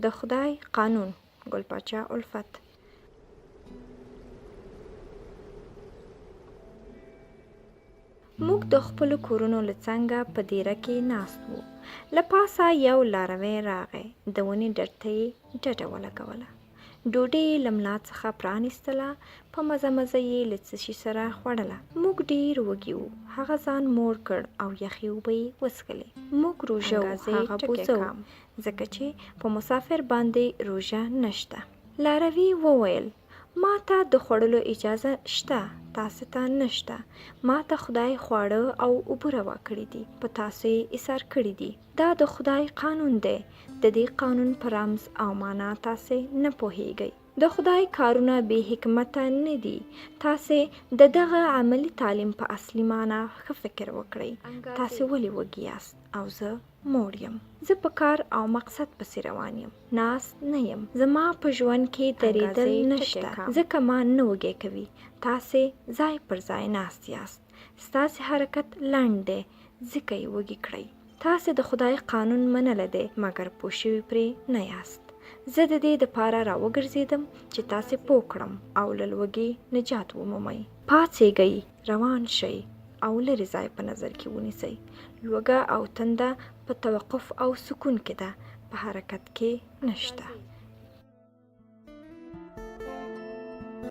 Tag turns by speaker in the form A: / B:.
A: د خدای قانون. ګل پاچا الفت. موږ د خپلو کورونو له څنګه په دیره کې ناست وو. له پاسه یو لاروی راغی، د ونې ډډ ته یې ډډه ولګوله. ډوډۍ یې له ملا څخه پرانیستله، په مزه مزه یې له څه شي سره خوړله. موږ ډېر وږي وو. هغه ځان موړ کړ او یخې اوبه یې وڅښلې. موږ روژه وو، هغه بوزه وو، ځکه چې په مسافر باندې روژه نشته. لاروي وویل: ما ته د خوړلو اجازه شته، تاسې ته نشته. ما ته خدای خواړه او اوبه روا کړي دي، په تاسو یې ایثار کړي دي. دا د خدای قانون دی. د دې قانون په رمز او معنا تاسې نه پوهیږئ. د خدای کارونه بې حکمته نه دي. تاسې د دغه عملي تعلیم په اصلي معنا ښه فکر وکړئ. تاسې ولې وږي یاست او زه موړ یم. زه په کار او مقصد پسې روان یم، ناست نه یم. زما په ژوند کې درېدل نشته، ځکه ما نه وږی کوي. تاسې ځای پر ځای ناست یاست. ستاسې حرکت لنډ دی، ځکه یې وږي کړئ. تاسې د خدای قانون منلی دی، مګر پوه شوي پرې نه یاست. زه د دې دپاره راوګرځېدم چې تاسې پوه کړم او له لوږې نجات ومومئ. پاڅېږئ، روان شئ او لرې ځای په نظر کې ونیسئ. لوږه او تنده په توقف او سکون کې ده، په حرکت کې نشته.